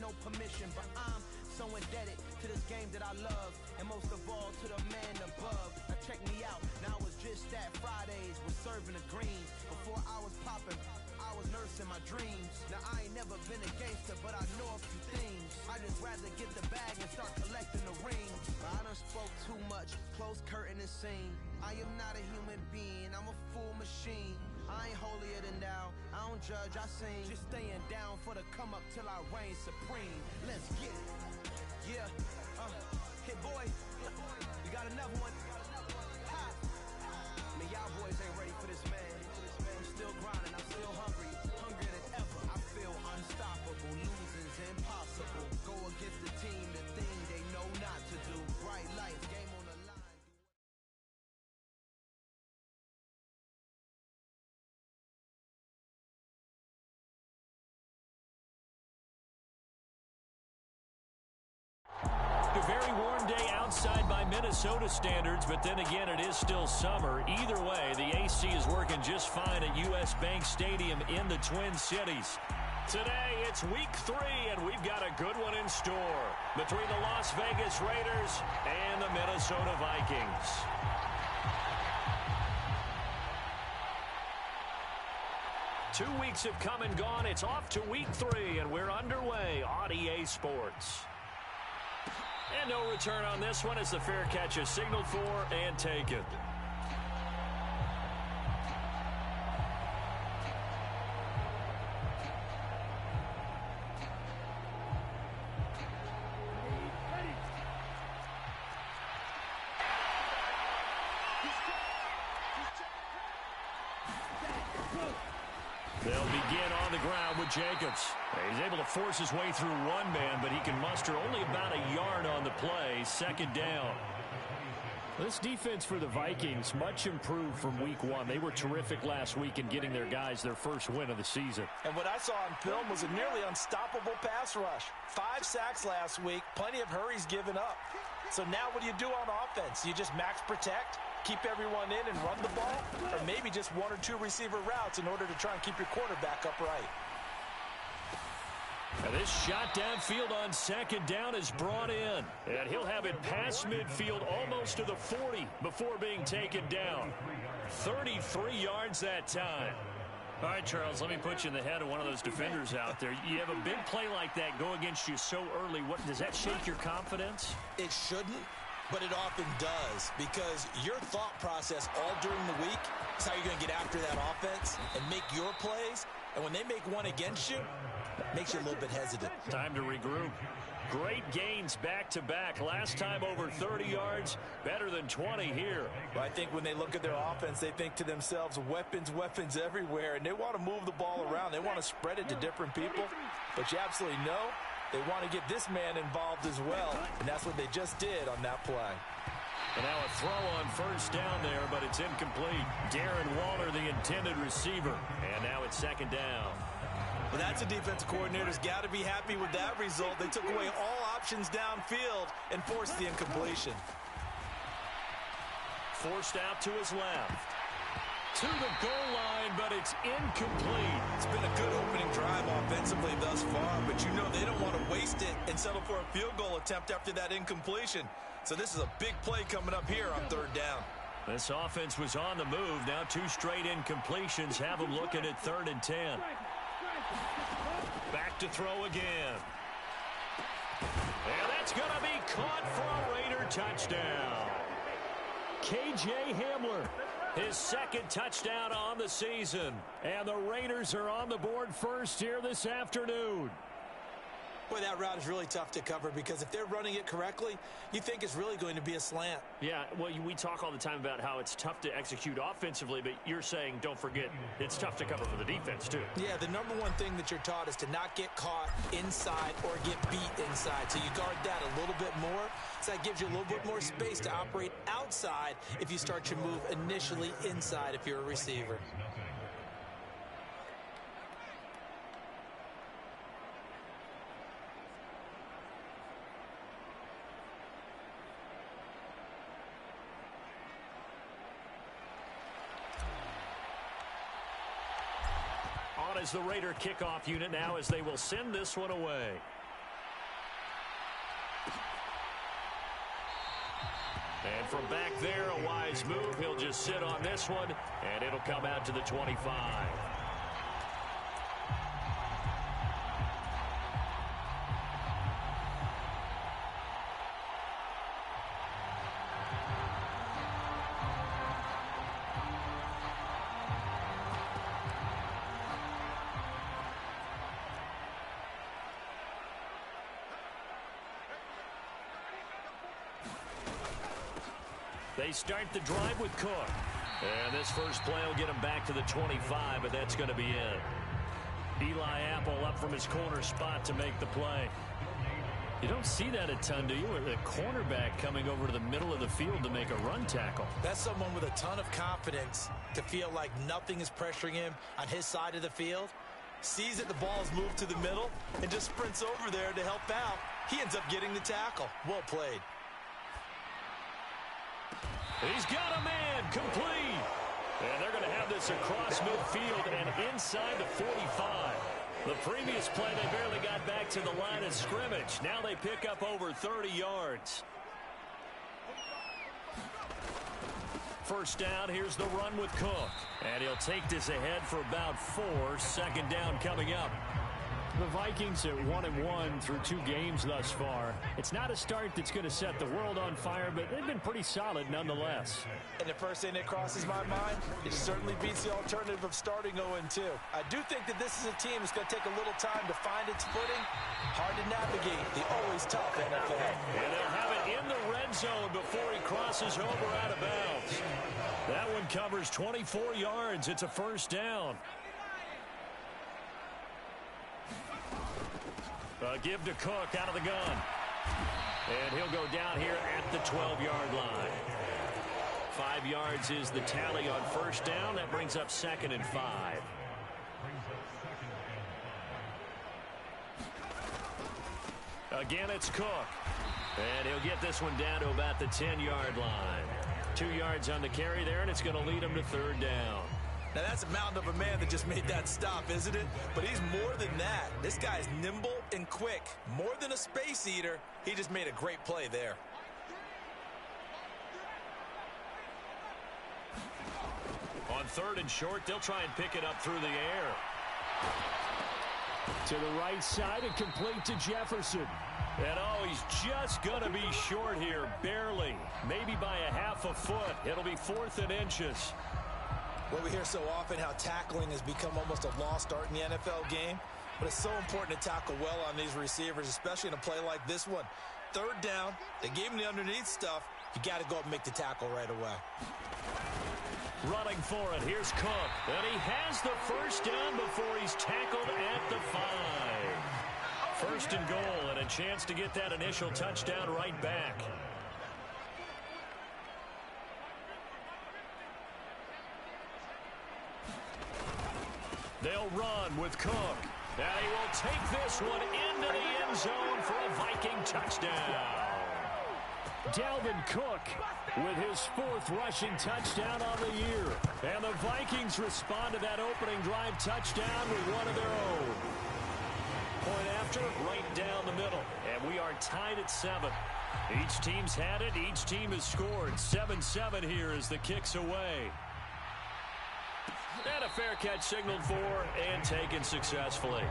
no permission, but I'm so indebted to this game that I love, and most of all to the man above. Now check me out, now it's just that Fridays was serving the green. Before I was popping, I was nursing my dreams. Now I ain't never been a gangster, but I know a few things. I just rather get the bag and start collecting the rings. But I done spoke too much, close curtain and scene. I am not a human being, I'm a full machine. I ain't holier than thou, I don't judge, I sing. Just staying down for the come up till I reign supreme. Let's get it. Yeah, hit boy, we got another one. Ha! Man, y'all boys ain't ready for this, man. I'm still grinding, I'm still hungry, hungrier than ever. I feel unstoppable, losing's impossible. Go against the team, the thing they know not to do. Bright lights, game on the line. A very warm day outside by Minnesota standards, but then again, it is still summer. Either way, the AC is working just fine at U.S. Bank Stadium in the Twin Cities. Today, it's week 3, and we've got a good one in store between the Las Vegas Raiders and the Minnesota Vikings. Two weeks have come and gone. It's off to week 3, and we're underway on EA Sports. And no return on this one as the fair catch is signaled for and taken. They'll begin on the ground with Jacobs. He's able to force his way through one man, but he can muster only about a yard on the play. Second down. This defense for the Vikings, much improved from week 1. They were terrific last week in getting their guys their first win of the season. And what I saw on film was a nearly unstoppable pass rush. 5 sacks last week, plenty of hurries given up. So now what do you do on offense? You just max protect, keep everyone in and run the ball, or maybe just 1 or 2 receiver routes in order to try and keep your quarterback upright. And this shot downfield on second down is brought in. And he'll have it past midfield almost to the 40 before being taken down. 33 yards that time. All right, Charles, let me put you in the head of one of those defenders out there. You have a big play like that go against you so early. What does that shake your confidence? It shouldn't, but it often does, because your thought process all during the week is how you're going to get after that offense and make your plays. And when they make one against you, it makes you a little bit hesitant. Time to regroup. Great gains back-to-back. Last time over 30 yards, better than 20 here. Well, I think when they look at their offense, they think to themselves, weapons, weapons everywhere, and they want to move the ball around. They want to spread it to different people, but you absolutely know they want to get this man involved as well, and that's what they just did on that play. And now a throw on first down there, but it's incomplete. Darren Waller, the intended receiver, and now it's second down. Well, that's a defensive coordinator's got to be happy with that result. They took away all options downfield and forced the incompletion. Forced out to his left. To the goal line, but it's incomplete. It's been a good opening drive offensively thus far, but you know they don't want to waste it and settle for a field goal attempt after that incompletion. So this is a big play coming up here on third down. This offense was on the move. Now 2 straight incompletions have them looking at 3rd and 10. Back to throw again. And that's going to be caught for a Raider touchdown. K.J. Hamler, his 2nd touchdown on the season. And the Raiders are on the board first here this afternoon. Boy, that route is really tough to cover, because if they're running it correctly, you think it's really going to be a slant. Yeah, well, we talk all the time about how it's tough to execute offensively, but you're saying, don't forget, it's tough to cover for the defense, too. Yeah, the number one thing that you're taught is to not get caught inside or get beat inside. So you guard that a little bit more. So that gives you a little bit more space to operate outside if you start your move initially inside if you're a receiver. On as the Raider kickoff unit now, as they will send this one away. And from back there, a wise move. He'll just sit on this one, and it'll come out to the 25. They start the drive with Cook. And this first play will get him back to the 25, but that's going to be it. Eli Apple up from his corner spot to make the play. You don't see that a ton, do you? With a cornerback coming over to the middle of the field to make a run tackle. That's someone with a ton of confidence to feel like nothing is pressuring him on his side of the field. Sees that the ball is moved to the middle and just sprints over there to help out. He ends up getting the tackle. Well played. He's got a man, complete. And they're going to have this across midfield and inside the 45. The previous play, they barely got back to the line of scrimmage. Now they pick up over 30 yards. First down, here's the run with Cook. And he'll take this ahead for about 4. Second down coming up. The Vikings are 1-1 through 2 games thus far. It's not a start that's going to set the world on fire, but they've been pretty solid nonetheless. And the first thing that crosses my mind, it certainly beats the alternative of starting 0-2. I do think that this is a team that's going to take a little time to find its footing. Hard to navigate the always tough NFL. And they'll have it in the red zone before he crosses over out of bounds. That one covers 24 yards. It's a first down. Give to Cook out of the gun. And he'll go down here at the 12-yard line. 5 yards is the tally on first down. That brings up 2nd and 5. Again, it's Cook. And he'll get this one down to about the 10-yard line. 2 yards on the carry there, and it's going to lead him to 3rd down. Now, that's a mountain of a man that just made that stop, isn't it? But he's more than that. This guy's nimble and quick. More than a space eater, he just made a great play there. On 3rd and short, they'll try and pick it up through the air. To the right side and complete to Jefferson. And he's just going to be short here, barely. Maybe by a half a foot. It'll be 4th and inches. Well, we hear so often how tackling has become almost a lost art in the NFL game. But it's so important to tackle well on these receivers, especially in a play like this one. 3rd down, they gave him the underneath stuff. You got to go up and make the tackle right away. Running for it, here's Cook. And he has the first down before he's tackled at the 5. 1st and goal, and a chance to get that initial touchdown right back. They'll run with Cook. And he will take this one into the end zone for a Viking touchdown. Dalvin Cook with his 4th rushing touchdown on the year. And the Vikings respond to that opening drive touchdown with one of their own. Point after, right down the middle. And we are tied at 7. Each team's had it. Each team has scored. 7-7 here as the kick's away. And a fair catch signaled for and taken successfully.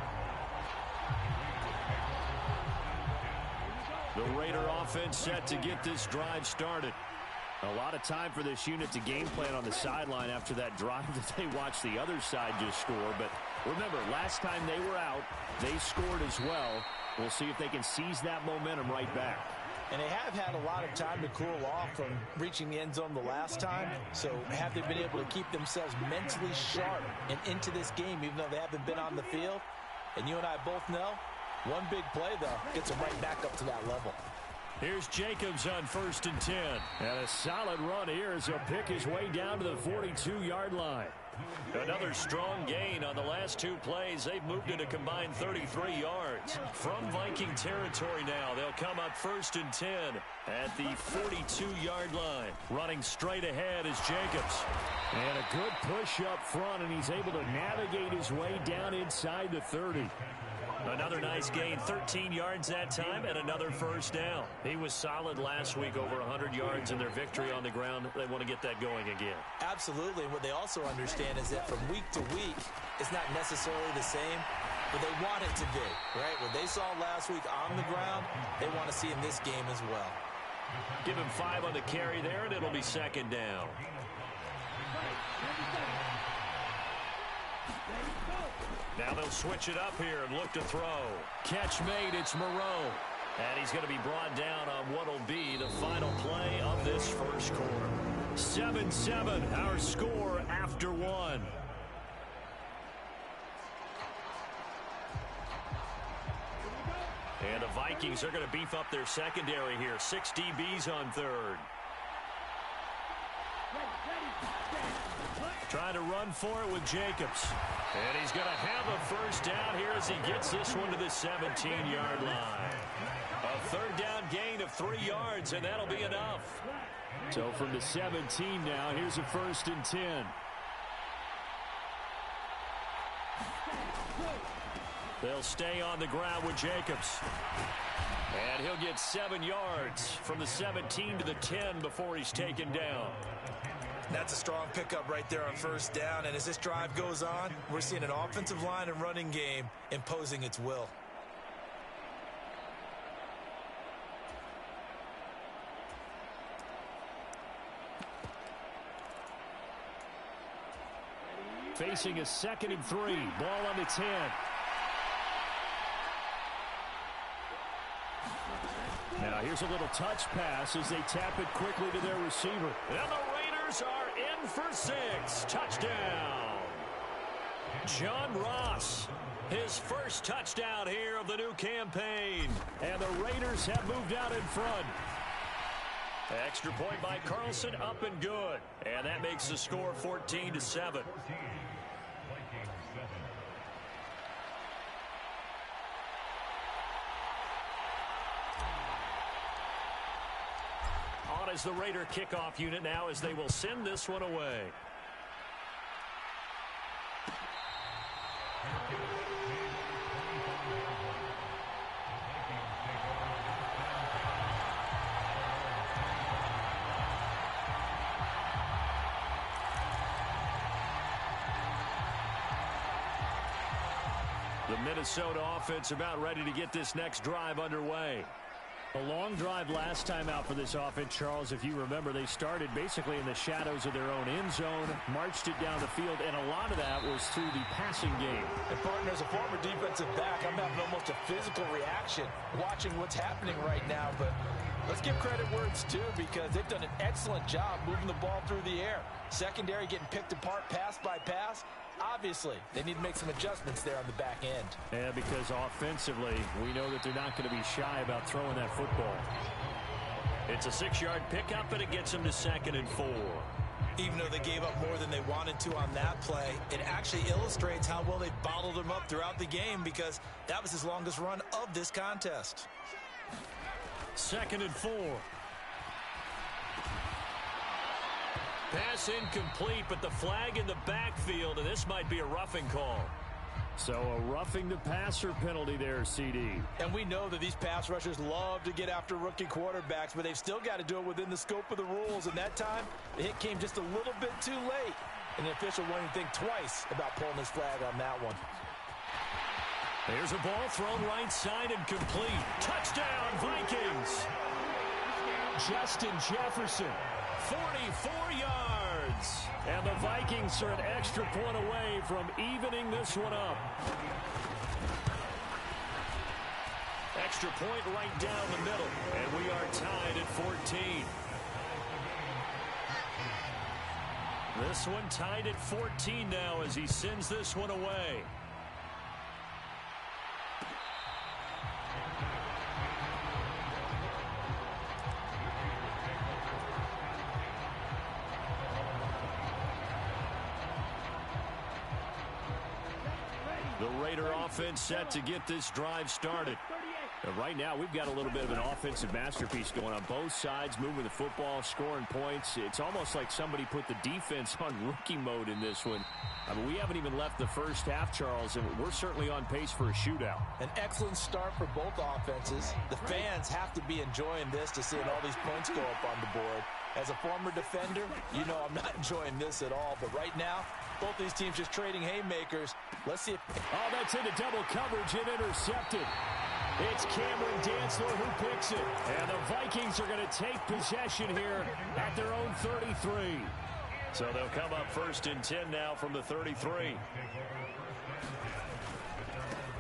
The Raider offense set to get this drive started. A lot of time for this unit to game plan on the sideline after that drive that they watched the other side just score. But remember, last time they were out, they scored as well. We'll see if they can seize that momentum right back. And they have had a lot of time to cool off from reaching the end zone the last time. So have they been able to keep themselves mentally sharp and into this game, even though they haven't been on the field? And you and I both know, one big play, though, gets them right back up to that level. Here's Jacobs on 1st and 10. And a solid run here as he'll pick his way down to the 42-yard line. Another strong gain on the last 2 plays. They've moved it a combined 33 yards. From Viking territory now, they'll come up 1st and 10 at the 42-yard line. Running straight ahead is Jacobs. And a good push up front, and he's able to navigate his way down inside the 30. Another nice gain, 13 yards that time, and another first down. He was solid last week, over 100 yards in their victory on the ground. They want to get that going again. Absolutely. And what they also understand is that from week to week, it's not necessarily the same, but they want it to be, right? What they saw last week on the ground, they want to see in this game as well. Give him 5 on the carry there, and it'll be second down. Now they'll switch it up here and look to throw. Catch made, it's Moreau. And he's going to be brought down on what will be the final play of this first quarter. 7-7, our score after 1. And the Vikings are going to beef up their secondary here. 6 DBs on third. Trying to run for it with Jacobs. And he's going to have a first down here as he gets this one to the 17-yard line. A third down gain of 3 yards, and that'll be enough. So from the 17 now, here's a 1st and 10. They'll stay on the ground with Jacobs. And he'll get 7 yards from the 17 to the 10 before he's taken down. That's a strong pickup right there on first down. And as this drive goes on, we're seeing an offensive line and running game imposing its will. Facing a 2nd and 3. Ball on the 10. Now here's a little touch pass as they tap it quickly to their receiver. And the Raiders are in for 6. Touchdown. John Ross. His first touchdown here of the new campaign. And the Raiders have moved out in front. Extra point by Carlson, up and good. And that makes the score 14-7. On is the Raider kickoff unit now as they will send this one away. The Minnesota offense about ready to get this next drive underway. A long drive last time out for this offense, Charles. If you remember, they started basically in the shadows of their own end zone, marched it down the field, and a lot of that was through the passing game. And partner, as a former defensive back, I'm having almost a physical reaction watching what's happening right now. But let's give credit where it's due, because they've done an excellent job moving the ball through the air. Secondary getting picked apart pass by pass. Obviously, they need to make some adjustments there on the back end. Yeah, because offensively, we know that they're not going to be shy about throwing that football. It's a 6-yard pickup, and it gets them to 2nd and 4. Even though they gave up more than they wanted to on that play, it actually illustrates how well they bottled him up throughout the game, because that was his longest run of this contest. 2nd and 4. Pass incomplete, but the flag in the backfield, and this might be a roughing call. So a roughing the passer penalty there, CD. And we know that these pass rushers love to get after rookie quarterbacks, but they've still got to do it within the scope of the rules. And that time, the hit came just a little bit too late. And the official wouldn't think twice about pulling his flag on that one. Here's a ball thrown right side and complete. Touchdown, Vikings. Justin Jefferson. 44 yards. And the Vikings are an extra point away from evening this one up. Extra point right down the middle. And we are tied at 14. This one tied at 14 now as he sends this one away. The Raider offense set to get this drive started. Right now, we've got a little bit of an offensive masterpiece going on both sides, moving the football, scoring points. It's almost like somebody put the defense on rookie mode in this one. I mean, we haven't even left the first half, Charles, and we're certainly on pace for a shootout. An excellent start for both offenses. The fans have to be enjoying this to seeing all these points go up on the board. As a former defender, you know I'm not enjoying this at all. But right now, both these teams just trading haymakers. Let's see if... Oh, that's into double coverage and intercepted. It's Cameron Dantzler who picks it. And the Vikings are going to take possession here at their own 33. So they'll come up 1st and 10 now from the 33.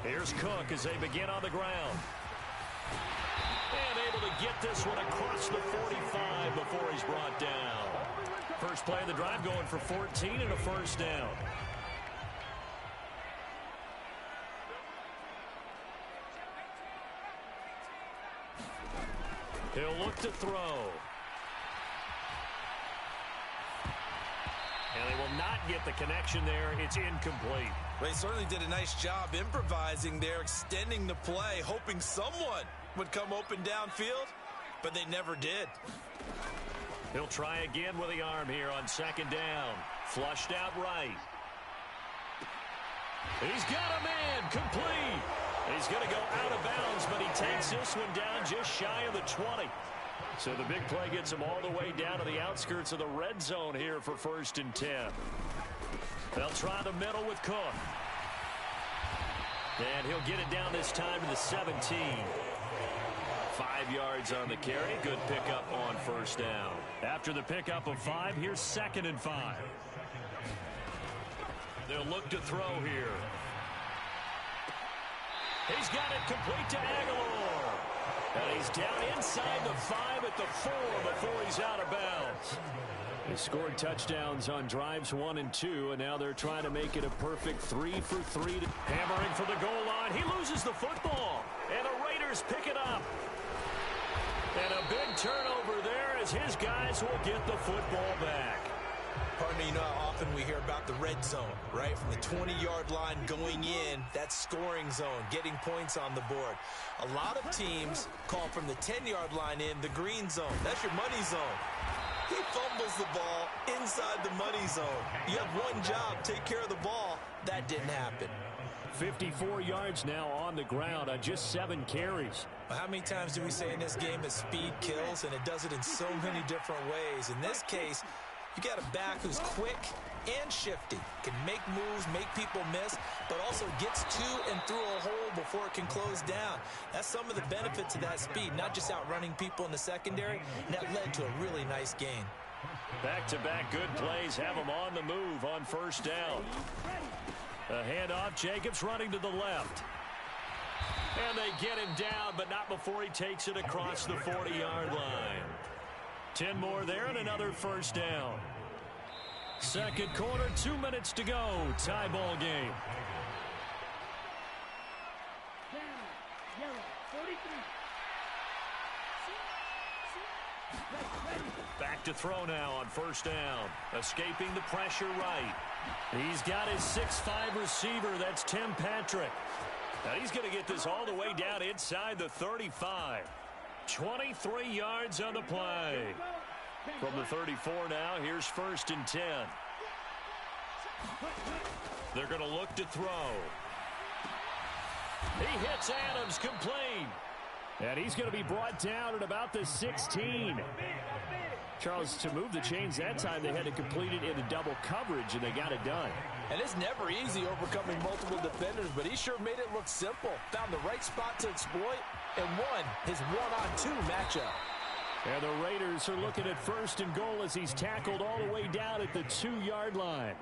Here's Cook as they begin on the ground. And able to get this one across the 45 before he's brought down. First play of the drive going for 14 and a first down. He'll look to throw. And they will not get the connection there. It's incomplete. They certainly did a nice job improvising there, extending the play, hoping someone would come open downfield, but they never did. He'll try again with the arm here on 2nd down. Flushed out right. He's got a man complete. He's going to go out of bounds, but he takes this one down just shy of the 20. So the big play gets him all the way down to the outskirts of the red zone here for 1st and 10. They'll try the middle with Cook. And he'll get it down this time to the 17. 5 yards on the carry. Good pickup on 1st down. After the pickup of 5, here's 2nd and 5. They'll look to throw here. He's got it complete to Aguilar. And he's down inside the 5 at the 4 before he's out of bounds. They scored touchdowns on drives 1 and 2, and now they're trying to make it a perfect 3 for 3. Hammering for the goal line. He loses the football, and the Raiders pick it up. And a big turnover there as his guys will get the football back. Pardon me, you know how often we hear about the red zone, right? From the 20-yard line going in, that scoring zone, getting points on the board. A lot of teams call from the 10-yard line in the green zone. That's your money zone. He fumbles the ball inside the money zone. You have one job, take care of the ball. That didn't happen. 54 yards now on the ground on just 7 carries. How many times do we say in this game that speed kills, and it does it in so many different ways? In this case, you got a back who's quick and shifty, can make moves, make people miss, but also gets to and through a hole before it can close down. That's some of the benefits of that speed, not just outrunning people in the secondary, and that led to a really nice gain. Back-to-back good plays have him on the move on 1st down. A handoff, Jacobs running to the left. And they get him down, but not before he takes it across the 40-yard line. 10 more there and another 1st down. 2nd quarter, 2 minutes to go. Tie ball game. Back to throw now on 1st down. Escaping the pressure right. He's got his 6'5 receiver. That's Tim Patrick. Now he's going to get this all the way down inside the 35. 23 yards on the play. From the 34 now, here's 1st and 10. They're going to look to throw. He hits Adams complete. And he's going to be brought down at about the 16. Charles, to move the chains that time, they had to complete it into double coverage, and they got it done. And it's never easy overcoming multiple defenders, but he sure made it look simple. Found the right spot to exploit and won his one-on-2 matchup. And the Raiders are looking at 1st and goal as he's tackled all the way down at the 2-yard line.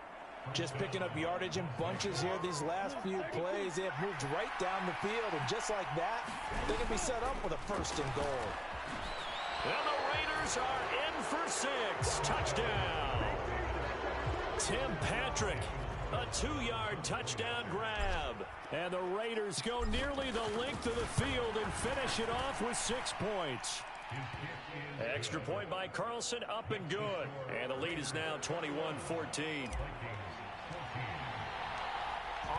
Just picking up yardage in bunches here these last few plays. They have moved right down the field, and just like that, they can be set up with a 1st and goal. And the Raiders are in for 6. Touchdown. Tim Patrick, a 2-yard touchdown grab. And the Raiders go nearly the length of the field and finish it off with 6 points. Extra point by Carlson, up and good. And the lead is now 21-14.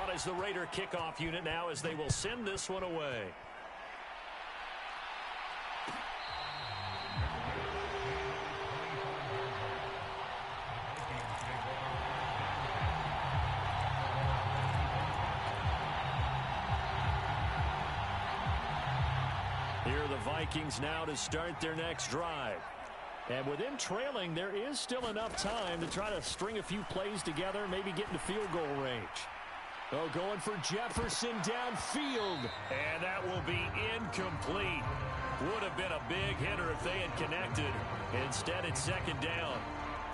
On is the Raider kickoff unit now as they will send this one away. Here are the Vikings now to start their next drive. And with them trailing, there is still enough time to try to string a few plays together, maybe get into field goal range. Oh, going for Jefferson downfield. And that will be incomplete. Would have been a big hitter if they had connected. Instead, it's second down.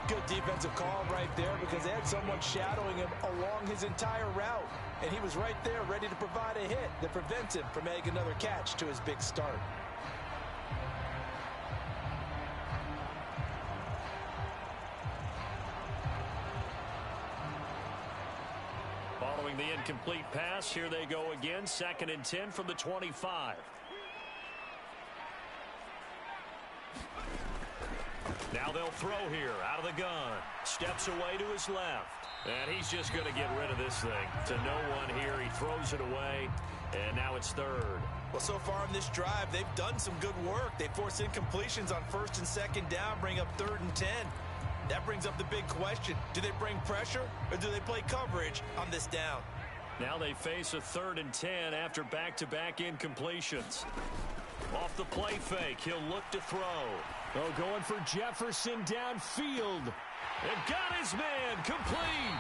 Good defensive call right there because they had someone shadowing him along his entire route. And he was right there ready to provide a hit that prevents him from making another catch to his big start. Following the incomplete pass, here they go again. 2nd and 10 from the 25. Now they'll throw here out of the gun. Steps away to his left. And he's just going to get rid of this thing. To no one here. He throws it away. And now it's 3rd. Well, so far in this drive, they've done some good work. They force incompletions on 1st and 2nd down, bring up 3rd and 10. That brings up the big question. Do they bring pressure or do they play coverage on this down? Now they face a 3rd and 10 after back-to-back incompletions. Off the play fake, he'll look to throw. Oh, going for Jefferson downfield. And got his man complete.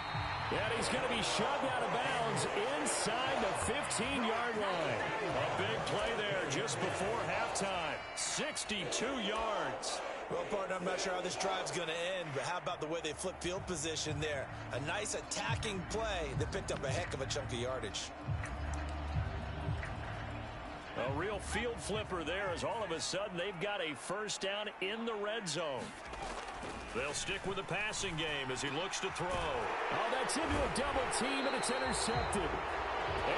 And he's going to be shoved out of bounds inside the 15-yard line. A big play there just before halftime. 62 yards. Well, partner, I'm not sure how this drive's going to end, but how about the way they flip field position there? A nice attacking play that picked up a heck of a chunk of yardage. A real field flipper there as all of a sudden they've got a first down in the red zone. They'll stick with the passing game as he looks to throw. Oh, that's into a double team, and it's intercepted.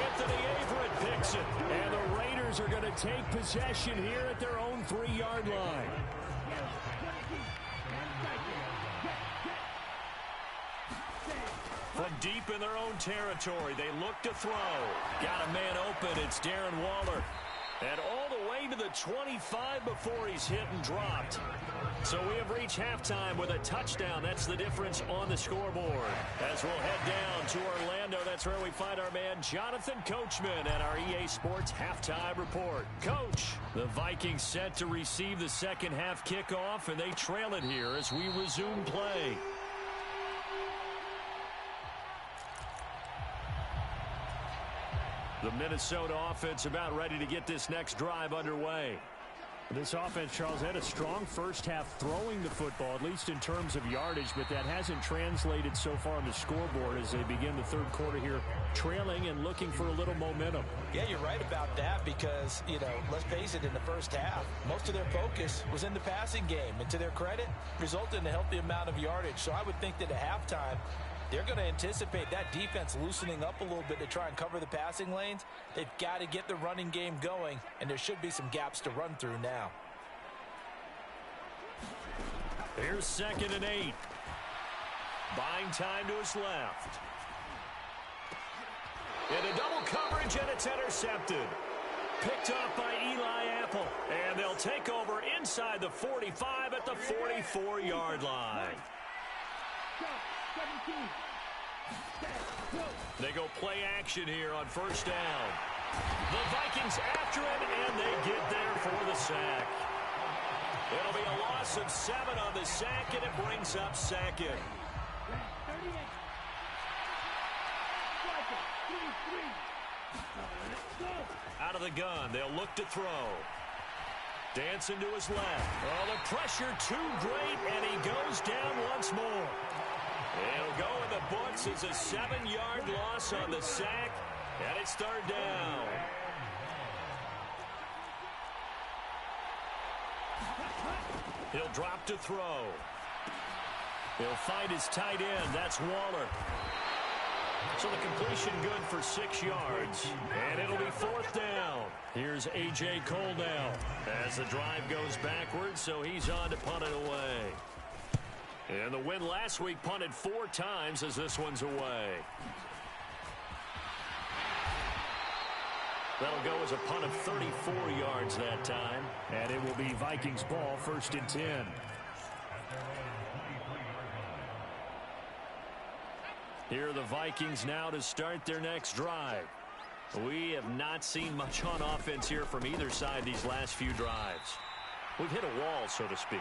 Anthony Averett picks it. And the Raiders are going to take possession here at their own 3-yard line. From deep in their own territory, they look to throw. Got a man open. It's Darren Waller. And all the way to the 25 before he's hit and dropped. So we have reached halftime with a touchdown. That's the difference on the scoreboard. As we'll head down to Orlando, that's where we find our man Jonathan Coachman at our EA Sports Halftime Report. Coach, the Vikings set to receive the second half kickoff, and they trail it here as we resume play. The Minnesota offense about ready to get this next drive underway. This offense, Charles, had a strong first half throwing the football, at least in terms of yardage, but that hasn't translated so far on the scoreboard as they begin the third quarter here, trailing and looking for a little momentum. Yeah, you're right about that because, let's face it, in the first half, most of their focus was in the passing game. And to their credit, resulted in a healthy amount of yardage. So I would think that at halftime, they're going to anticipate that defense loosening up a little bit to try and cover the passing lanes. They've got to get the running game going, and there should be some gaps to run through now. Here's 2nd and 8. Buying time to his left. Into double coverage, and it's intercepted. Picked up by Eli Apple. And they'll take over inside the 45 at the 44-yard line. They go play action here on first down. The Vikings after it, and they get there for the sack. It'll be a loss of 7 on the sack, and it brings up 2nd. Out of the gun, they'll look to throw. Dancing to his left. Oh, the pressure too great, and he goes down once more. It'll go in the books as a 7-yard loss on the sack, and it's 3rd down. He'll drop to throw. He'll find his tight end. That's Waller. So the completion good for 6 yards, and it'll be 4th down. Here's A.J. Cole now as the drive goes backwards, so he's on to punt it away. And the win last week punted 4 times as this one's away. That'll go as a punt of 34 yards that time. And it will be Vikings ball, 1st and 10. Here are the Vikings now to start their next drive. We have not seen much on offense here from either side these last few drives. We've hit a wall, so to speak.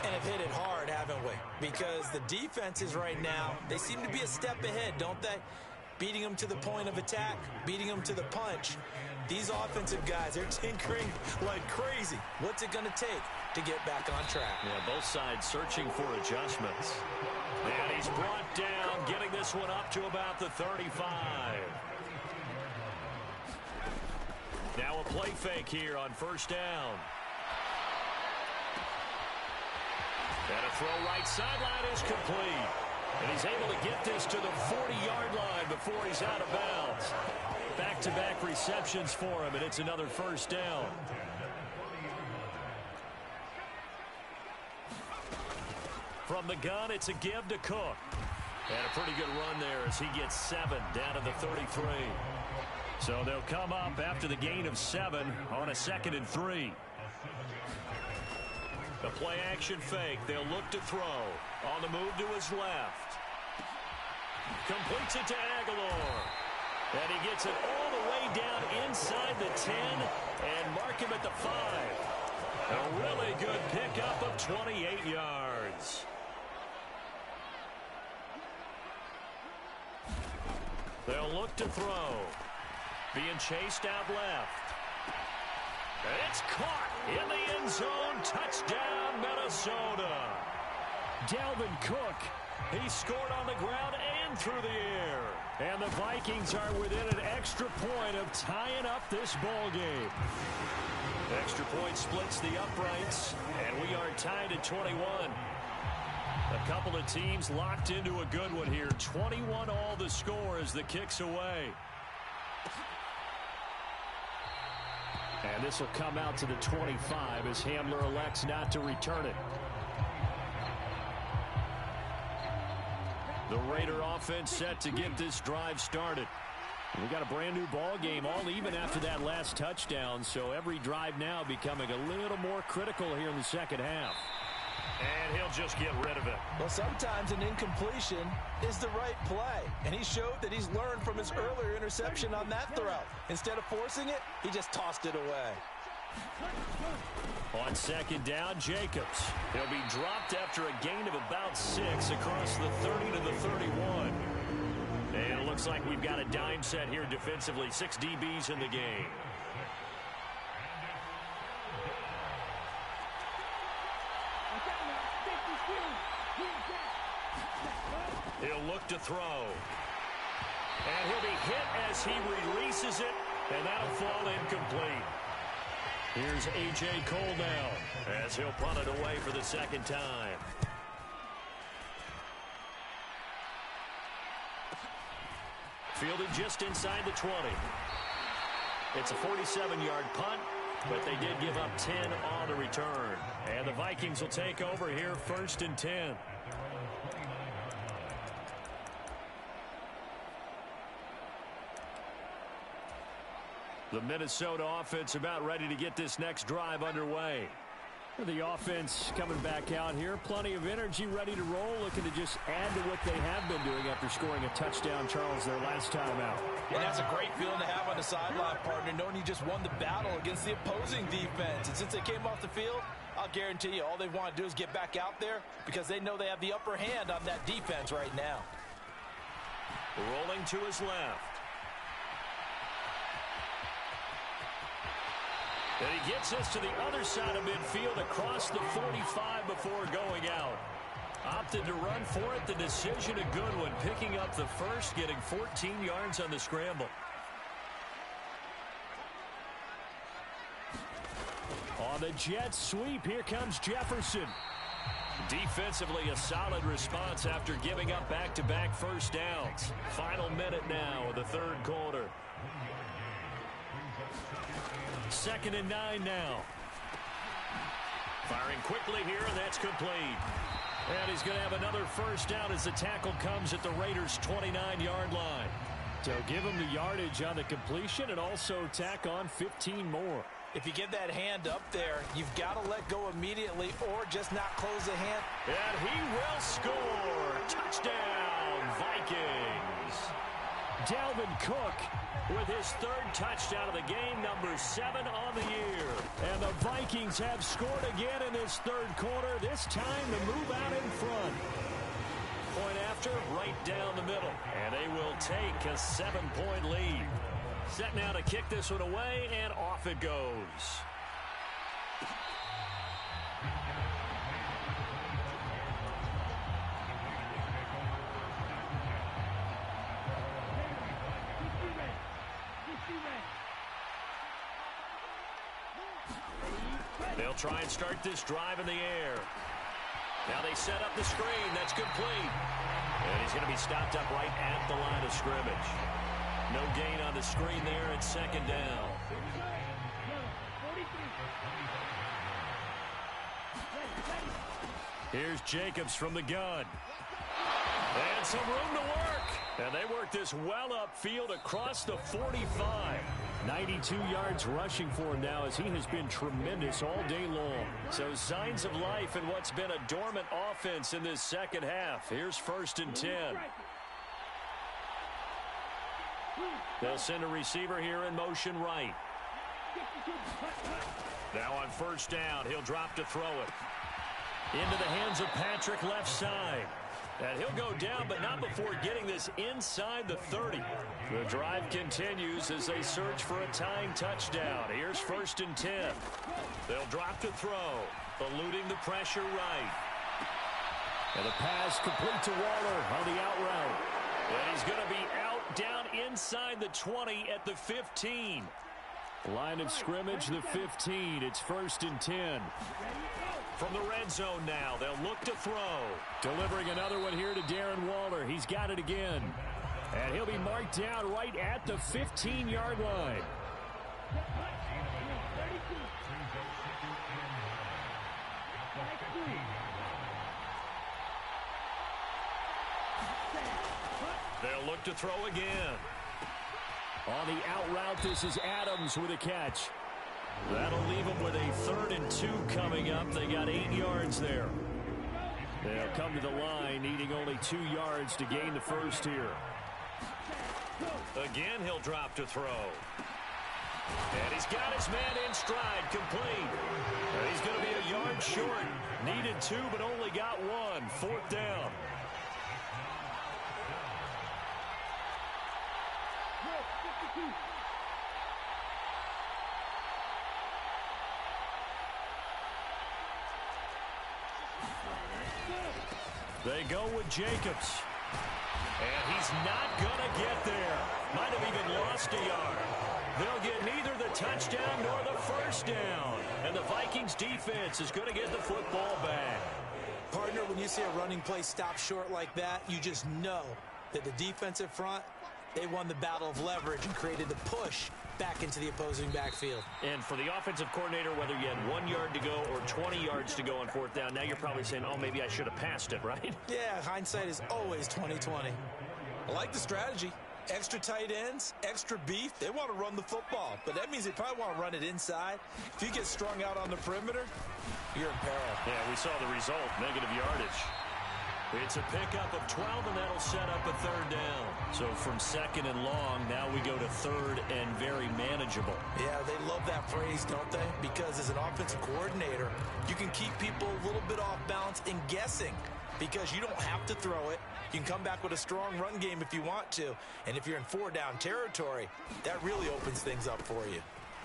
And have hit it hard, haven't we? Because the defenses right now, they seem to be a step ahead, don't they? Beating them to the point of attack, beating them to the punch. These offensive guys, they're tinkering like crazy. What's it going to take to get back on track? Yeah, both sides searching for adjustments. And he's brought down, getting this one up to about the 35. Now a play fake here on first down. And a throw right sideline is complete. And he's able to get this to the 40-yard line before he's out of bounds. Back-to-back receptions for him, and it's another first down. From the gun, it's a give to Cook. And a pretty good run there as he gets 7 down to the 33. So they'll come up after the gain of 7 on a 2nd and 3. The play action fake. They'll look to throw. On the move to his left. Completes it to Aguilar. And he gets it all the way down inside the 10 and mark him at the 5. A really good pickup of 28 yards. They'll look to throw. Being chased out left. It's caught in the end zone. Touchdown, Minnesota. Dalvin Cook. He scored on the ground and through the air. And the Vikings are within an extra point of tying up this ball game. Extra point splits the uprights, and we are tied at 21. A couple of teams locked into a good one here. 21 all the score as the kick's away. And this will come out to the 25 as Hamler elects not to return it. The Raider offense set to get this drive started. We got a brand new ball game, all even after that last touchdown, so every drive now becoming a little more critical here in the second half. And he'll just get rid of it. Well, sometimes an incompletion is the right play, and he showed that he's learned from his earlier interception on that throw. Instead of forcing it, he just tossed it away. On second down, Jacobs. He'll be dropped after a gain of about 6 across the 30 to the 31. And it looks like we've got a dime set here defensively. 6 DBs in the game. He'll look to throw. And he'll be hit as he releases it, and that'll fall incomplete. Here's A.J. Cole now as he'll punt it away for the second time. Fielded just inside the 20. It's a 47-yard punt, but they did give up 10 on the return. And the Vikings will take over here, 1st and 10. The Minnesota offense about ready to get this next drive underway. The offense coming back out here. Plenty of energy, ready to roll, looking to just add to what they have been doing after scoring a touchdown, Charles, their last time out. And that's a great feeling to have on the sideline, partner, knowing you just won the battle against the opposing defense. And since they came off the field, I'll guarantee you all they want to do is get back out there because they know they have the upper hand on that defense right now. Rolling to his left. And he gets us to the other side of midfield across the 45 before going out. Opted to run for it. The decision a good one. Picking up the first, getting 14 yards on the scramble. On the jet sweep, here comes Jefferson. Defensively, a solid response after giving up back-to-back first downs. Final minute now of the third quarter. 2nd and 9 now. Firing quickly here, and that's complete. And he's going to have another first down as the tackle comes at the Raiders' 29-yard line. So give him the yardage on the completion and also tack on 15 more. If you get that hand up there, you've got to let go immediately or just not close the hand. And he will score. Touchdown, Vikings. Dalvin Cook with his third touchdown of the game, number 7 on the year. And the Vikings have scored again in this third quarter, this time to move out in front. Point after, right down the middle. And they will take a 7-point lead. Set now to kick this one away, and off it goes. They'll try and start this drive in the air. Now they set up the screen. That's complete. And he's going to be stopped up right at the line of scrimmage. No gain on the screen there. It's second down. Here's Jacobs from the gun. And some room to work. And they work this well upfield across the 45. 92 yards rushing for him now as he has been tremendous all day long. So signs of life in what's been a dormant offense in this second half. Here's 1st and 10. They'll send a receiver here in motion right. Now on 1st down, he'll drop to throw it. Into the hands of Patrick left side. And he'll go down, but not before getting this inside the 30. The drive continues as they search for a tying touchdown. Here's 1st and 10. They'll drop to throw, eluding the pressure right. And the pass complete to Waller on the out route. And he's going to be out down inside the 20 at the 15. Line of scrimmage, the 15. It's 1st and 10. From the red zone now, they'll look to throw. Delivering another one here to Darren Waller. He's got it again. And he'll be marked down right at the 15-yard line. They'll look to throw again. On the out route, this is Adams with a catch. That'll leave them with a 3rd and 2 coming up. They got 8 yards there. They'll come to the line, needing only 2 yards to gain the first here. Again, he'll drop to throw. And he's got his man in stride, complete. And he's going to be a yard short. Needed 2, but only got 1. 4th down. They go with Jacobs. And he's not going to get there. Might have even lost a yard. They'll get neither the touchdown nor the 1st down. And the Vikings defense is going to get the football back. Partner, when you see a running play stop short like that, you just know that the defensive front, they won the battle of leverage and created the push back into the opposing backfield. And for the offensive coordinator, whether you had 1 yard to go or 20 yards to go on 4th down, now you're probably saying, oh, maybe I should have passed it, right? Yeah, hindsight is always 20/20. I like the strategy. Extra tight ends, extra beef, they want to run the football. But that means they probably want to run it inside. If you get strung out on the perimeter, you're in peril. Yeah, we saw the result, negative yardage. It's a pickup of 12, and that'll set up a 3rd down. So from 2nd and long, now we go to 3rd and very manageable. Yeah, they love that phrase, don't they? Because as an offensive coordinator, you can keep people a little bit off balance and guessing because you don't have to throw it. You can come back with a strong run game if you want to. And if you're in 4-down territory, that really opens things up for you.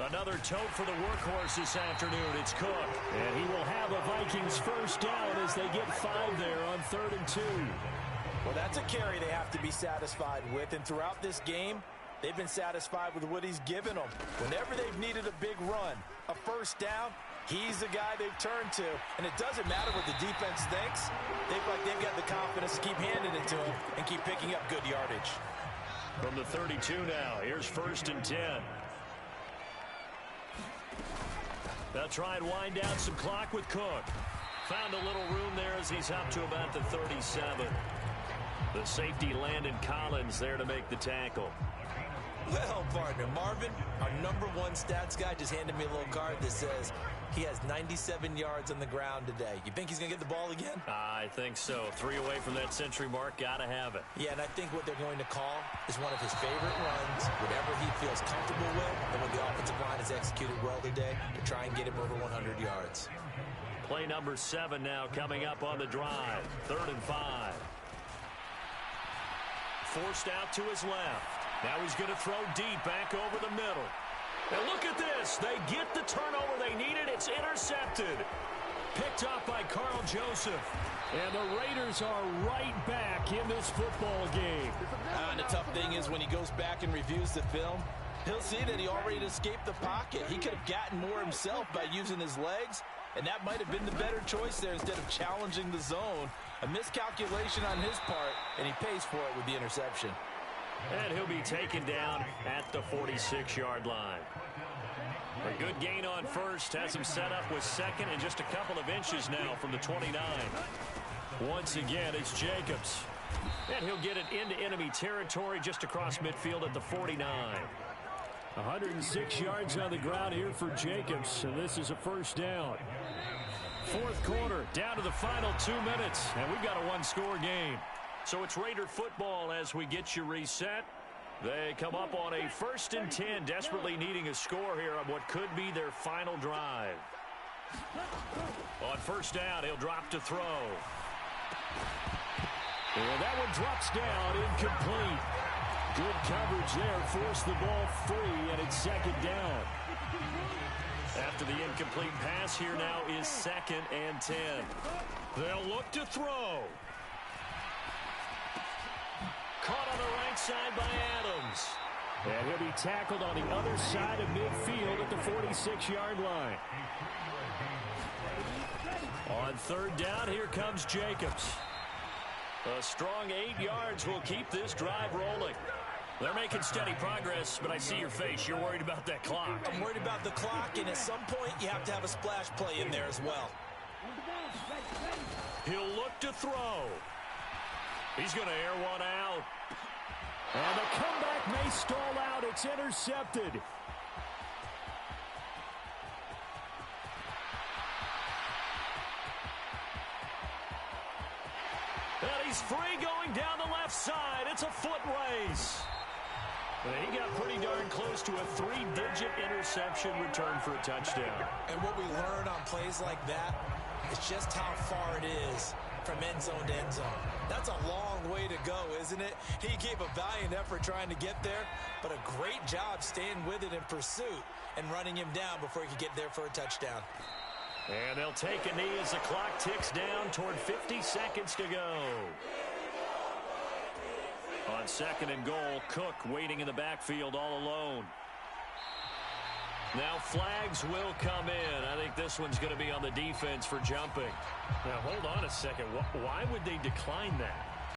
Another tote for the workhorse this afternoon. It's Cook. And he will have a Vikings 1st down as they get 5 there on 3rd and 2. Well, that's a carry they have to be satisfied with. And throughout this game, they've been satisfied with what he's given them. Whenever they've needed a big run, a 1st down, he's the guy they've turned to. And it doesn't matter what the defense thinks. They feel like they've got the confidence to keep handing it to him and keep picking up good yardage. From the 32 now, here's 1st and 10. They'll try and wind down some clock with Cook. Found a little room there as he's up to about the 37. The safety Landon Collins there to make the tackle. Well, partner, Marvin, our #1 stats guy, just handed me a little card that says he has 97 yards on the ground today. You think he's going to get the ball again? I think so. 3 away from that century mark. Got to have it. Yeah, and I think what they're going to call is one of his favorite runs, whatever he feels comfortable with, and when the offensive line has executed well today to try and get him over 100 yards. Play number 7 now coming up on the drive. 3rd and 5. Forced out to his left. Now he's going to throw deep back over the middle. And look at this. They get the turnover they needed. It's intercepted. Picked up by Carl Joseph. And the Raiders are right back in this football game. And the tough thing is when he goes back and reviews the film, he'll see that he already escaped the pocket. He could have gotten more himself by using his legs, and that might have been the better choice there instead of challenging the zone. A miscalculation on his part, and he pays for it with the interception. And he'll be taken down at the 46-yard line. A good gain on first. Has him set up with second and just a couple of inches now from the 29. Once again, it's Jacobs. And he'll get it into enemy territory just across midfield at the 49. 106 yards on the ground here for Jacobs, and this is a first down. 4th quarter, down to the final 2 minutes, and we've got a 1-score game. So it's Raider football as we get you reset. They come up on a 1st and 10, desperately needing a score here on what could be their final drive. On 1st down, he'll drop to throw. And that one drops down, incomplete. Good coverage there, forced the ball free, and it's 2nd down. After the incomplete pass, here now is 2nd and 10. They'll look to throw. Caught on the right side by Adams. And he'll be tackled on the other side of midfield at the 46-yard line. On 3rd down, here comes Jacobs. A strong 8 yards will keep this drive rolling. They're making steady progress, but I see your face. You're worried about that clock. I'm worried about the clock, and at some point, you have to have a splash play in there as well. He'll look to throw. He's going to air one out. And the comeback may stall out. It's intercepted. And he's free going down the left side. It's a foot race. And he got pretty darn close to a 3-digit interception return for a touchdown. And what we learn on plays like that is just how far it is from end zone to end zone. That's a long way to go, isn't it? He gave a valiant effort trying to get there, but a great job staying with it in pursuit and running him down before he could get there for a touchdown. And they'll take a knee as the clock ticks down toward 50 seconds to go. On 2nd and goal, Cook waiting in the backfield all alone. Now flags will come in. I think this one's going to be on the defense for jumping. Now hold on a second. Why would they decline that?